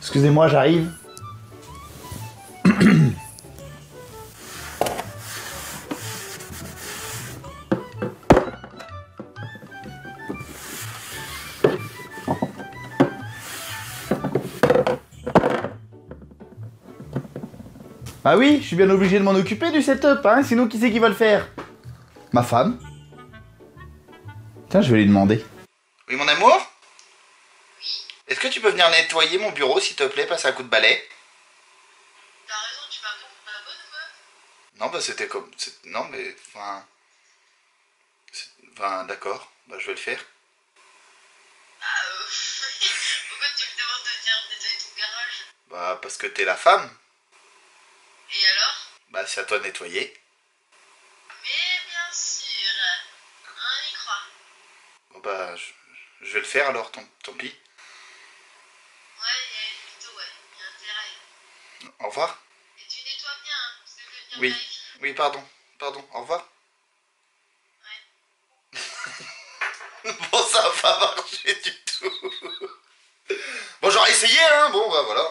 Excusez-moi, j'arrive. Ah oui, je suis bien obligé de m'en occuper du setup, hein, sinon qui c'est qui va le faire? Ma femme. Tiens, je vais lui demander. Oui, mon amour? Oui. Est-ce que tu peux venir nettoyer mon bureau, s'il te plaît, passer un coup de balai? T'as raison, tu m'as pour ma bonne meuf. Non, bah c'était comme... Non, mais... Enfin, d'accord. Bah, je vais le faire. Pourquoi tu me demandes de venir nettoyer ton garage? Bah, parce que t'es la femme. Et alors? Bah, c'est à toi de nettoyer. Mais bien sûr, on y croit. Bon, bah, je vais le faire alors, tant pis. Ouais, plutôt, ouais, il y a intérêt. Au revoir. Et tu nettoies bien, hein, parce que je vais venir Oui, vérifier. oui, pardon, au revoir. Ouais. Bon, ça va pas marcher du tout. Bon, j'aurais essayé, hein, bon, bah voilà.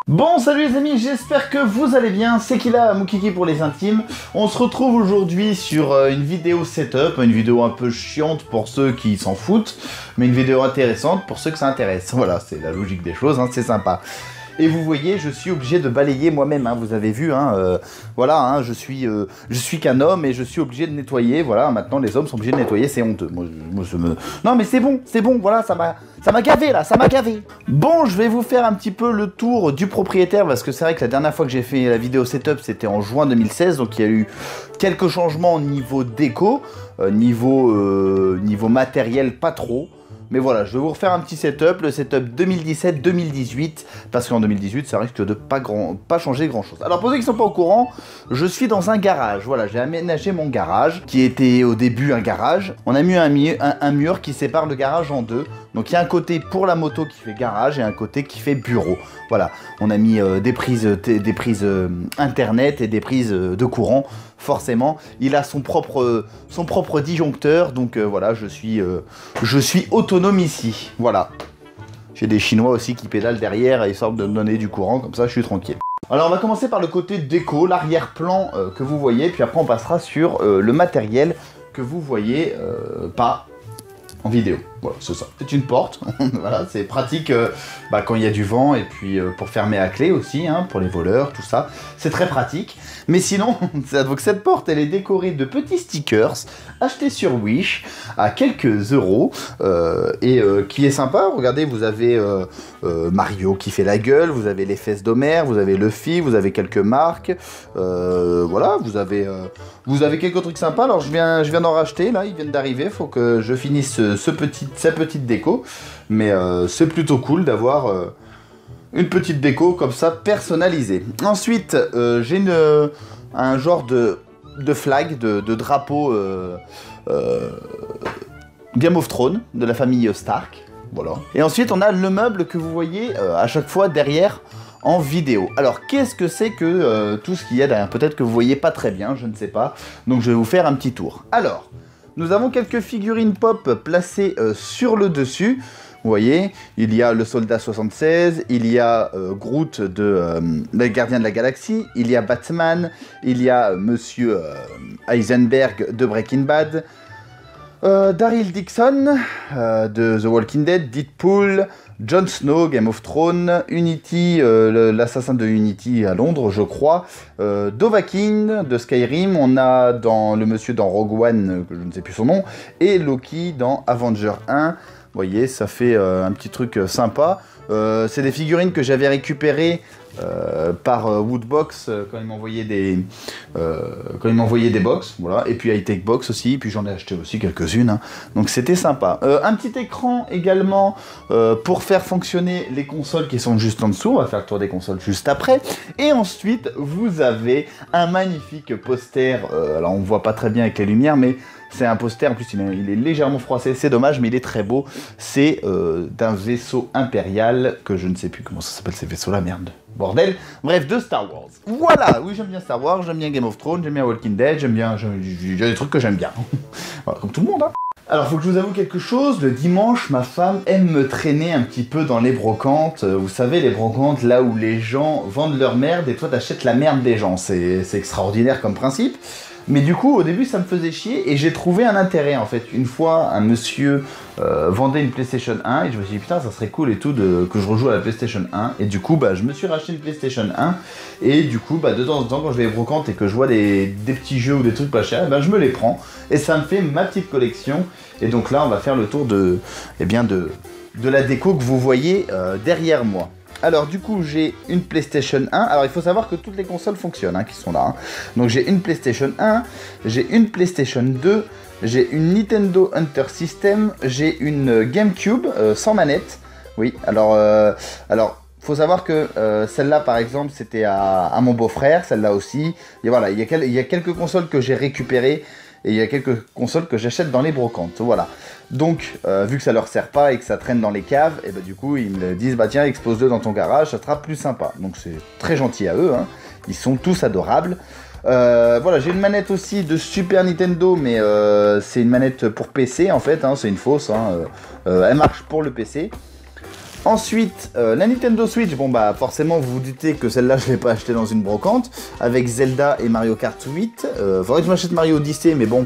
Bon, salut les amis, j'espère que vous allez bien, c'est Kila, Moukiki pour les intimes. On se retrouve aujourd'hui sur une vidéo setup, une vidéo un peu chiante pour ceux qui s'en foutent, mais une vidéo intéressante pour ceux que ça intéresse. Voilà, c'est la logique des choses, hein, c'est sympa. Et vous voyez, je suis obligé de balayer moi-même, hein, vous avez vu, hein, voilà, hein, je suis qu'un homme et je suis obligé de nettoyer, voilà, maintenant les hommes sont obligés de nettoyer, c'est honteux. Moi, Non mais c'est bon, voilà, ça m'a gavé là, ça m'a gavé. Bon, je vais vous faire un petit peu le tour du propriétaire, parce que c'est vrai que la dernière fois que j'ai fait la vidéo setup, c'était en juin 2016, donc il y a eu quelques changements au niveau déco, niveau matériel, pas trop. Mais voilà, je vais vous refaire un petit setup, le setup 2017-2018, parce qu'en 2018, ça risque de pas changer grand chose. Alors pour ceux qui ne sont pas au courant, je suis dans un garage. Voilà, j'ai aménagé mon garage, qui était au début un garage. On a mis un mur qui sépare le garage en deux. Donc il y a un côté pour la moto qui fait garage et un côté qui fait bureau. Voilà, on a mis des prises internet et des prises de courant. Forcément, il a son propre disjoncteur, donc voilà, je suis autonome ici, voilà. J'ai des Chinois aussi qui pédalent derrière et ils sortent de me donner du courant, comme ça je suis tranquille. Alors on va commencer par le côté déco, l'arrière-plan que vous voyez, puis après on passera sur le matériel que vous voyez pas en vidéo. Voilà, c'est ça. C'est une porte, voilà, c'est pratique quand il y a du vent et puis pour fermer à clé aussi, hein, pour les voleurs, tout ça. C'est très pratique. Mais sinon, donc cette porte, elle est décorée de petits stickers achetés sur Wish à quelques euros et qui est sympa. Regardez, vous avez Mario qui fait la gueule, vous avez les fesses d'Homère, vous avez Luffy, vous avez quelques marques. Voilà, vous avez quelques trucs sympas. Alors je viens d'en racheter, là, ils viennent d'arriver. Faut que je finisse sa petite déco, mais c'est plutôt cool d'avoir une petite déco comme ça personnalisée. Ensuite, j'ai un genre de flag, de drapeau Game of Thrones de la famille Stark. Voilà. Et ensuite, on a le meuble que vous voyez à chaque fois derrière en vidéo. Alors, qu'est-ce que c'est que tout ce qu'il y a derrière? Peut-être que vous voyez pas très bien, je ne sais pas. Donc, je vais vous faire un petit tour. Alors, nous avons quelques figurines pop placées sur le dessus. Vous voyez, il y a le soldat 76, il y a Groot de le gardien de la galaxie, il y a Batman, il y a Monsieur Heisenberg de Breaking Bad, Daryl Dixon de The Walking Dead, Deadpool, Jon Snow, Game of Thrones, Unity, l'assassin de Unity à Londres, je crois, Dovahkiin de Skyrim, on a le monsieur dans Rogue One, que je ne sais plus son nom, et Loki dans Avenger 1. Vous voyez, ça fait un petit truc sympa. C'est des figurines que j'avais récupérées par Woodbox quand ils m'envoyaient des box, voilà. Et puis Hightech Box aussi, puis j'en ai acheté aussi quelques-unes, hein. Donc c'était sympa. Un petit écran également pour faire fonctionner les consoles qui sont juste en dessous. On va faire le tour des consoles juste après. Et ensuite, vous avez un magnifique poster. Alors on voit pas très bien avec les lumières, mais c'est un poster, en plus il est légèrement froissé, c'est dommage, mais il est très beau. C'est d'un vaisseau impérial, que je ne sais plus comment ça s'appelle ces vaisseaux-là, merde. Bordel. Bref, de Star Wars. Voilà, oui, j'aime bien Star Wars, j'aime bien Game of Thrones, j'aime bien Walking Dead, il y a des trucs que j'aime bien. Voilà, comme tout le monde, hein. Alors, faut que je vous avoue quelque chose. Le dimanche, ma femme aime me traîner un petit peu dans les brocantes. Vous savez, les brocantes, là où les gens vendent leur merde et toi, t'achètes la merde des gens. C'est extraordinaire comme principe. Mais du coup, au début, ça me faisait chier et j'ai trouvé un intérêt, en fait. Une fois, un monsieur vendait une PlayStation 1 et je me suis dit, putain, ça serait cool et tout que je rejoue à la PlayStation 1. Et du coup, je me suis racheté une PlayStation 1 et du coup, de temps en temps, quand je vais les brocantes et que je vois des petits jeux ou des trucs pas chers, je me les prends et ça me fait ma petite collection. Et donc là, on va faire le tour de la déco que vous voyez derrière moi. Alors du coup j'ai une PlayStation 1, alors il faut savoir que toutes les consoles fonctionnent, qui sont là. Donc j'ai une PlayStation 1, j'ai une PlayStation 2, j'ai une Nintendo Hunter System, j'ai une GameCube sans manette. Oui, alors faut savoir que celle-là par exemple c'était à mon beau-frère, celle-là aussi. Et voilà, il y a quelques consoles que j'ai récupérées. Et il y a quelques consoles que j'achète dans les brocantes, voilà. Donc, vu que ça leur sert pas et que ça traîne dans les caves, et du coup, ils me disent, tiens, expose-le dans ton garage, ça sera plus sympa. Donc, c'est très gentil à eux, Ils sont tous adorables. Voilà, j'ai une manette aussi de Super Nintendo, mais c'est une manette pour PC, en fait, c'est une fausse, elle marche pour le PC. Ensuite, la Nintendo Switch, forcément vous vous doutez que celle-là je ne l'ai pas achetée dans une brocante, avec Zelda et Mario Kart 8. Faudrait que je m'achète Mario Odyssey, mais bon,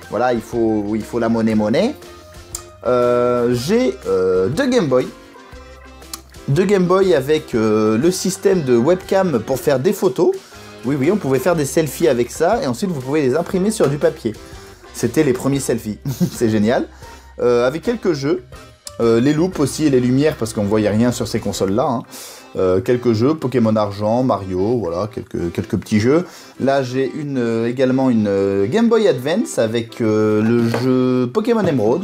voilà, il faut la monnaie. J'ai deux Game Boy. Deux Game Boy avec le système de webcam pour faire des photos. Oui, on pouvait faire des selfies avec ça, et ensuite vous pouvez les imprimer sur du papier. C'était les premiers selfies, c'est génial. Avec quelques jeux. Les loupes aussi et les lumières parce qu'on voyait rien sur ces consoles là. Quelques jeux, Pokémon Argent, Mario, voilà, quelques petits jeux. Là j'ai également une Game Boy Advance avec le jeu Pokémon Emerald.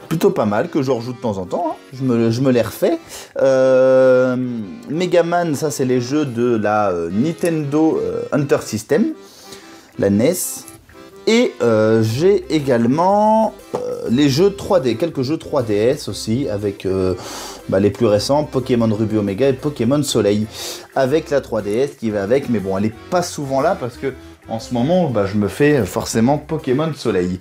Plutôt pas mal, que je rejoue de temps en temps, je me les refais. Megaman, ça c'est les jeux de la Nintendo Hunter System, la NES. Et j'ai également les jeux 3D, quelques jeux 3DS aussi, avec les plus récents, Pokémon Ruby Omega et Pokémon Soleil, avec la 3DS qui va avec, mais bon, elle est pas souvent là parce que en ce moment, je me fais forcément Pokémon Soleil.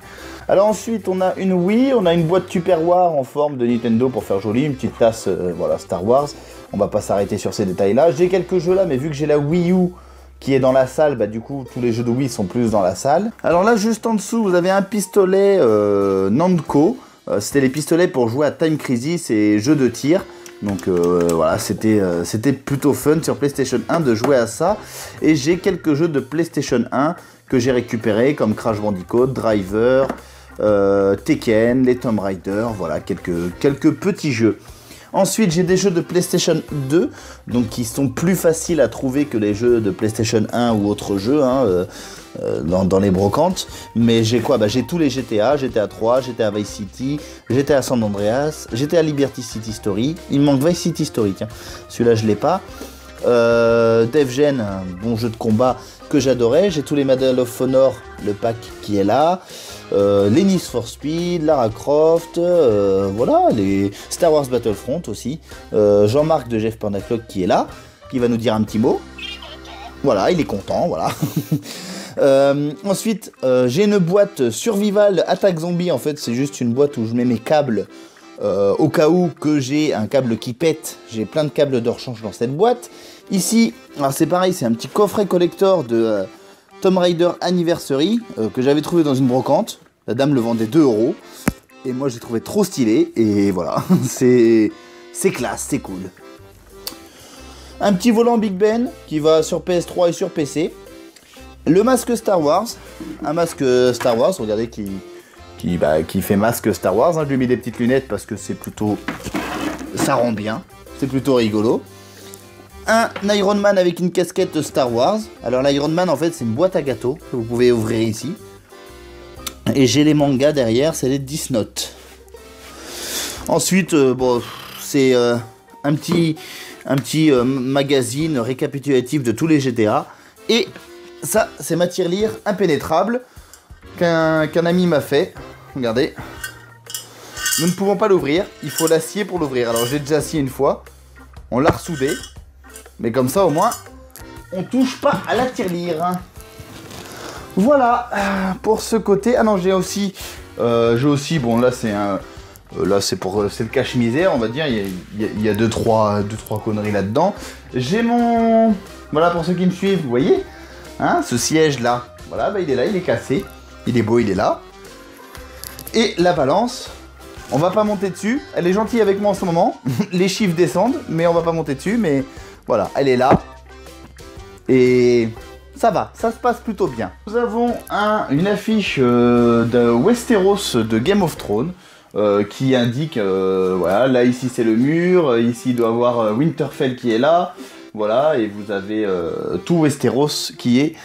Alors ensuite, on a une Wii, on a une boîte Tupperware en forme de Nintendo pour faire joli, une petite tasse, voilà, Star Wars. On va pas s'arrêter sur ces détails-là. J'ai quelques jeux là, mais vu que j'ai la Wii U qui est dans la salle, du coup tous les jeux de Wii sont plus dans la salle. Alors là juste en dessous vous avez un pistolet Namco, c'était les pistolets pour jouer à Time Crisis et jeux de tir. Donc voilà, c'était plutôt fun sur PlayStation 1 de jouer à ça. Et j'ai quelques jeux de PlayStation 1 que j'ai récupérés comme Crash Bandicoot, Driver, Tekken, les Tomb Raider, voilà quelques petits jeux. Ensuite, j'ai des jeux de PlayStation 2, donc qui sont plus faciles à trouver que les jeux de PlayStation 1 ou autres jeux dans les brocantes. Mais j'ai quoi ? J'ai tous les GTA, GTA 3, GTA Vice City, GTA San Andreas, GTA Liberty City Story. Il me manque Vice City Story, tiens. Celui-là, je l'ai pas. Def Jam, un bon jeu de combat que j'adorais. J'ai tous les Medal of Honor, le pack qui est là. Les Need for Speed, Lara Croft, voilà, les Star Wars Battlefront aussi. Jean-Marc de Jeff Pandaclock qui est là, qui va nous dire un petit mot. Voilà, il est content, voilà. Ensuite, j'ai une boîte Survival Attack Zombie. En fait, c'est juste une boîte où je mets mes câbles au cas où que j'ai un câble qui pète. J'ai plein de câbles de rechange dans cette boîte. Ici, alors c'est pareil, c'est un petit coffret collector de Tomb Raider Anniversary que j'avais trouvé dans une brocante. La dame le vendait 2 €. Et moi j'ai trouvé trop stylé. Et voilà, c'est classe, c'est cool. Un petit volant Big Ben qui va sur PS3 et sur PC. Le masque Star Wars. Un masque Star Wars, regardez qui fait masque Star Wars. Je lui ai mis des petites lunettes parce que c'est plutôt... ça rend bien. C'est plutôt rigolo. Un Iron Man avec une casquette Star Wars. Alors l'Iron Man en fait c'est une boîte à gâteaux que vous pouvez ouvrir ici. Et j'ai les mangas derrière, c'est les Death Note. Ensuite, c'est un petit magazine récapitulatif de tous les GTA. Et ça, c'est ma tirelire impénétrable qu'un ami m'a fait. Regardez. Nous ne pouvons pas l'ouvrir, il faut l'acier pour l'ouvrir. Alors j'ai déjà scié une fois, on l'a ressoudé. Mais comme ça au moins, on touche pas à la tirelire. Voilà, pour ce côté. Ah non, j'ai aussi, bon là c'est un... Là c'est le cache-misère, on va dire, il y a deux, trois conneries là-dedans. J'ai mon... Voilà, pour ceux qui me suivent, vous voyez, hein, ce siège là, voilà, bah, il est là, il est cassé, il est beau, il est là. Et la balance, on va pas monter dessus, elle est gentille avec moi en ce moment, les chiffres descendent, mais on va pas monter dessus, mais voilà, elle est là. Et ça va, ça se passe plutôt bien. Nous avons une affiche de Westeros de Game of Thrones. Qui indique, voilà, là ici c'est le mur, ici il doit y avoir Winterfell qui est là, voilà, et vous avez tout Westeros qui est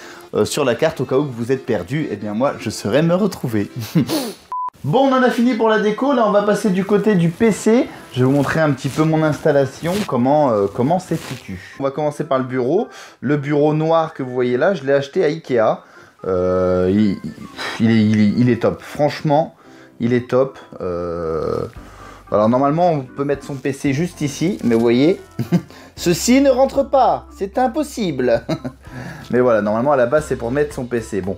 sur la carte au cas où vous êtes perdu, et bien moi je saurais me retrouver. Bon, on en a fini pour la déco, là on va passer du côté du PC, je vais vous montrer un petit peu mon installation, comment c'est foutu. On va commencer par le bureau noir que vous voyez là, je l'ai acheté à Ikea, il est top, franchement. Il est top. Alors normalement on peut mettre son PC juste ici, mais vous voyez, ceci ne rentre pas, c'est impossible. Mais voilà, normalement à la base c'est pour mettre son PC. Bon,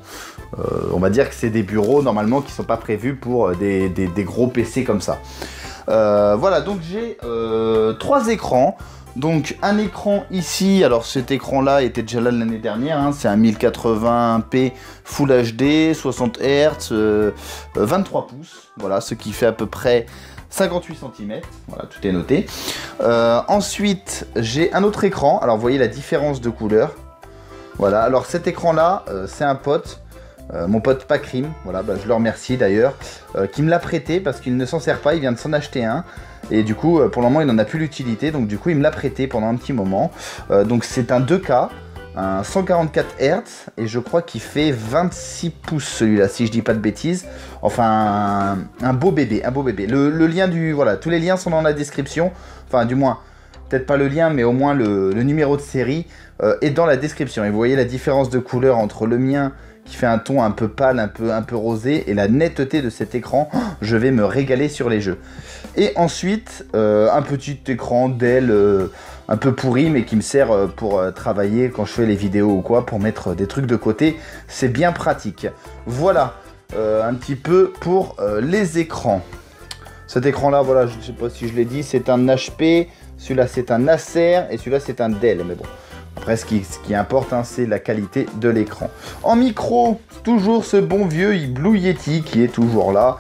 on va dire que c'est des bureaux normalement qui sont pas prévus pour des gros PC comme ça. Voilà, donc j'ai 3 écrans. Donc un écran ici, alors cet écran là était déjà là l'année dernière, hein, c'est un 1080p Full HD, 60 Hz, 23 pouces, voilà, ce qui fait à peu près 58 cm, voilà, tout est noté. Ensuite j'ai un autre écran, alors vous voyez la différence de couleur, voilà, alors cet écran là, c'est un pote, mon pote Pacrim, voilà, bah, je le remercie d'ailleurs, qui me l'a prêté parce qu'il ne s'en sert pas, il vient de s'en acheter un. Et du coup, pour le moment, il n'en a plus l'utilité, donc du coup, il me l'a prêté pendant un petit moment. Donc c'est un 2K, un 144 Hz, et je crois qu'il fait 26 pouces celui-là, si je dis pas de bêtises. Enfin, un beau bébé, un beau bébé. Le lien voilà, tous les liens sont dans la description. Enfin, du moins, peut-être pas le lien, mais au moins le numéro de série est dans la description. Et vous voyez la différence de couleur entre le mien, qui fait un ton un peu pâle, un peu rosé, et la netteté de cet écran, je vais me régaler sur les jeux. Et ensuite, un petit écran Dell un peu pourri, mais qui me sert pour travailler quand je fais les vidéos ou quoi, pour mettre des trucs de côté, c'est bien pratique. Voilà, un petit peu pour les écrans. Cet écran là, voilà, je ne sais pas si je l'ai dit, c'est un HP, celui-là c'est un Acer, et celui-là c'est un Dell, mais bon. Après, ce qui importe, hein, c'est la qualité de l'écran. En micro, toujours ce bon vieux Blue Yeti qui est toujours là,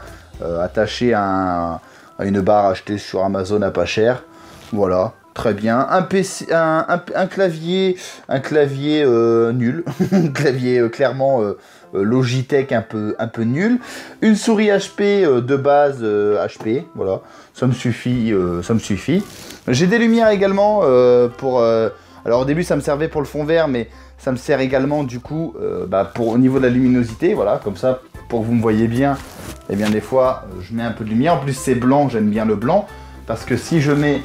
attaché à une barre achetée sur Amazon à pas cher. Voilà, très bien. Un PC, un clavier nul, un clavier clairement Logitech un peu nul. Une souris HP de base HP, voilà, ça me suffit, J'ai des lumières également pour... alors au début ça me servait pour le fond vert, mais ça me sert également du coup au niveau de la luminosité, voilà, comme ça, pour que vous me voyez bien, et bien des fois je mets un peu de lumière, en plus c'est blanc, j'aime bien le blanc, parce que si je mets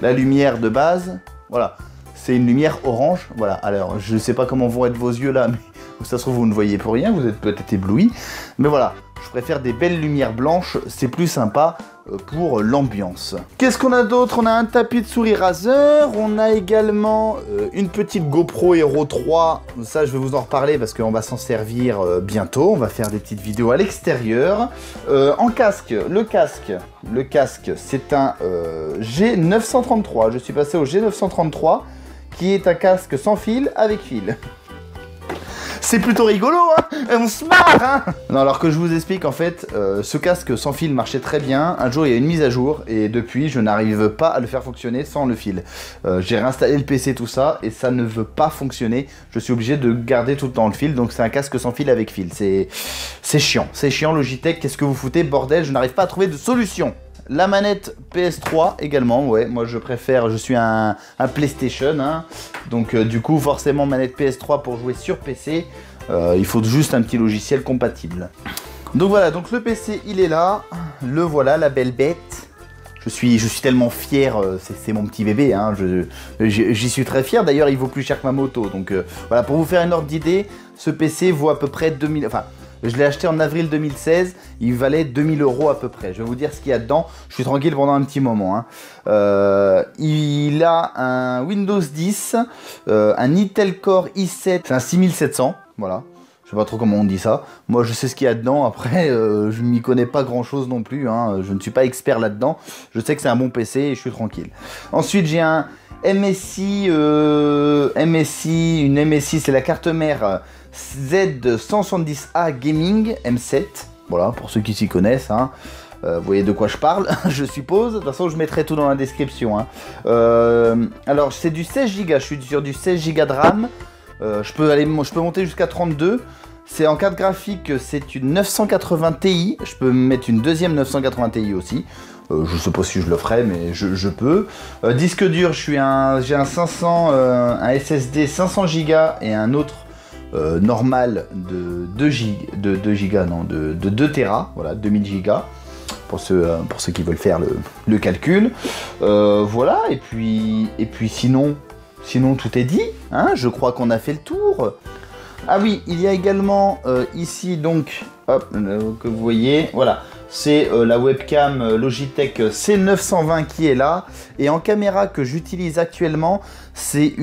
la lumière de base, voilà, c'est une lumière orange, voilà, alors je sais pas comment vont être vos yeux là, mais ça se trouve vous ne voyez pour rien, vous êtes peut-être ébloui, mais voilà, je préfère des belles lumières blanches, c'est plus sympa pour l'ambiance. Qu'est-ce qu'on a d'autre? On a un tapis de souris Razer, on a également une petite GoPro Hero 3, ça je vais vous en reparler parce qu'on va s'en servir bientôt, on va faire des petites vidéos à l'extérieur. En casque, le casque c'est un G933, je suis passé au G933 qui est un casque sans fil avec fil. C'est plutôt rigolo, hein, on se marre, hein. Non, alors que je vous explique, en fait, ce casque sans fil marchait très bien. Un jour, il y a une mise à jour, et depuis, je n'arrive pas à le faire fonctionner sans le fil. J'ai réinstallé le PC, tout ça, et ça ne veut pas fonctionner. Je suis obligé de garder tout le temps le fil, donc c'est un casque sans fil avec fil. C'est chiant, Logitech, qu'est-ce que vous foutez, bordel, je n'arrive pas à trouver de solution. La manette PS3 également, ouais, moi je préfère, je suis un PlayStation, hein, donc du coup forcément manette PS3 pour jouer sur PC, il faut juste un petit logiciel compatible. Donc voilà, donc le PC il est là, le voilà, la belle bête. Je suis tellement fier, c'est mon petit bébé, hein, j'y suis très fier, d'ailleurs il vaut plus cher que ma moto, donc voilà, pour vous faire une ordre d'idée, ce PC vaut à peu près 2000, enfin... Je l'ai acheté en avril 2016, il valait 2000 € à peu près. Je vais vous dire ce qu'il y a dedans, je suis tranquille pendant un petit moment, hein. Il a un Windows 10, un Intel Core i7, c'est un 6700, voilà. Je sais pas trop comment on dit ça. Moi, je sais ce qu'il y a dedans. Après, je m'y connais pas grand-chose non plus. Hein. Je ne suis pas expert là-dedans. Je sais que c'est un bon PC et je suis tranquille. Ensuite, j'ai un MSI, une MSI, c'est la carte mère Z170A Gaming M7. Voilà, pour ceux qui s'y connaissent. Hein. Vous voyez de quoi je parle, je suppose. De toute façon, je mettrai tout dans la description. Hein. Alors, c'est du 16 Go. Je suis sur du 16 Go de RAM. Je peux monter jusqu'à 32. C'est en carte graphique, c'est une 980 Ti. Je peux mettre une deuxième 980 Ti aussi. Je sais pas si je le ferai, mais je peux. Disque dur, j'ai un 500, un SSD 500 Go et un autre normal de 2 Tera, voilà, 2000 Go. Pour ceux qui veulent faire le calcul. Voilà, et puis sinon tout est dit, hein, je crois qu'on a fait le tour. Ah oui, il y a également ici donc, hop, que vous voyez, voilà, c'est la webcam Logitech C920 qui est là. Et en caméra que j'utilise actuellement, c'est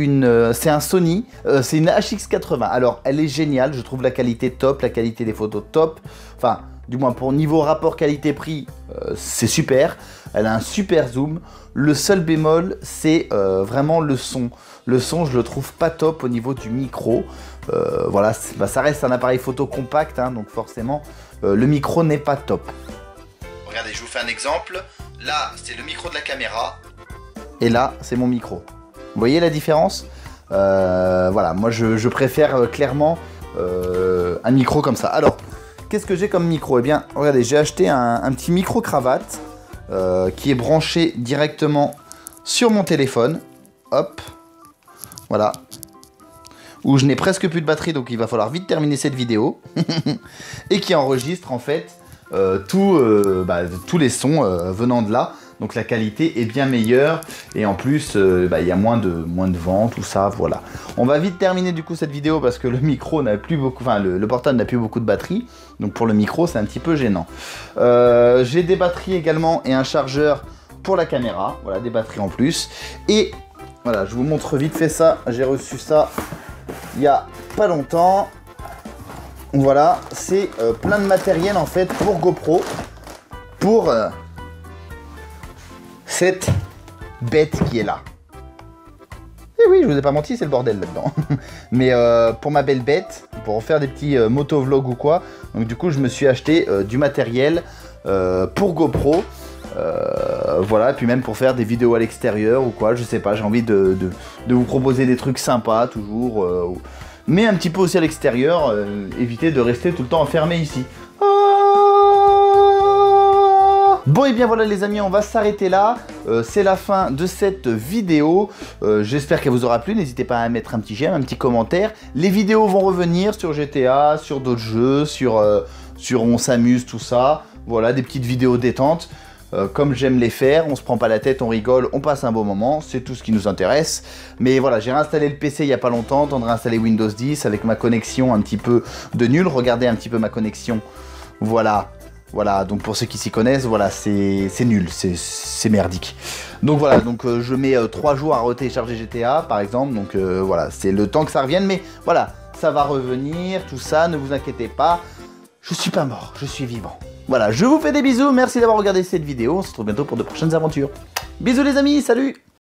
un Sony, c'est une HX80. Alors elle est géniale, je trouve la qualité top, la qualité des photos top, enfin du moins pour niveau rapport qualité-prix, c'est super. Elle a un super zoom. Le seul bémol, c'est vraiment le son. Le son, je le trouve pas top au niveau du micro. Voilà, ça reste un appareil photo compact, hein, donc forcément, le micro n'est pas top. Regardez, je vous fais un exemple. Là, c'est le micro de la caméra. Et là, c'est mon micro. Vous voyez la différence? Voilà, moi, je préfère clairement un micro comme ça. Alors, qu'est-ce que j'ai comme micro? Eh bien, regardez, j'ai acheté un petit micro cravate qui est branché directement sur mon téléphone. Hop, voilà. Où je n'ai presque plus de batterie, donc il va falloir vite terminer cette vidéo. Et qui enregistre en fait tous les sons venant de là. Donc la qualité est bien meilleure et en plus il y a moins de vent, tout ça, voilà. On va vite terminer du coup cette vidéo parce que le micro n'a plus beaucoup, enfin le portable n'a plus beaucoup de batterie. Donc pour le micro c'est un petit peu gênant. J'ai des batteries également et un chargeur pour la caméra, voilà, des batteries en plus. Et voilà, je vous montre vite fait ça, j'ai reçu ça il y a pas longtemps. Voilà, c'est plein de matériel en fait pour GoPro, pour cette bête qui est là. Et oui, je vous ai pas menti, c'est le bordel là-dedans. Mais pour ma belle bête, pour faire des petits motovlogs ou quoi, donc du coup je me suis acheté du matériel pour GoPro. Voilà, et puis même pour faire des vidéos à l'extérieur ou quoi, je sais pas, j'ai envie de vous proposer des trucs sympas toujours, mais un petit peu aussi à l'extérieur, éviter de rester tout le temps enfermé ici. Bon et bien voilà les amis, on va s'arrêter là, c'est la fin de cette vidéo, j'espère qu'elle vous aura plu, n'hésitez pas à mettre un petit j'aime, un petit commentaire, les vidéos vont revenir sur GTA, sur d'autres jeux, sur On s'amuse, tout ça, voilà, des petites vidéos détentes, comme j'aime les faire, on se prend pas la tête, on rigole, on passe un beau moment, c'est tout ce qui nous intéresse, mais voilà, j'ai réinstallé le PC il y a pas longtemps, temps de réinstaller Windows 10 avec ma connexion un petit peu de nul, regardez un petit peu ma connexion, voilà. Voilà, donc pour ceux qui s'y connaissent, voilà, c'est nul, c'est merdique. Donc voilà, donc je mets 3 jours à retélécharger GTA, par exemple, donc voilà, c'est le temps que ça revienne, mais voilà, ça va revenir, tout ça, ne vous inquiétez pas, je suis pas mort, je suis vivant. Voilà, je vous fais des bisous, merci d'avoir regardé cette vidéo, on se retrouve bientôt pour de prochaines aventures. Bisous les amis, salut!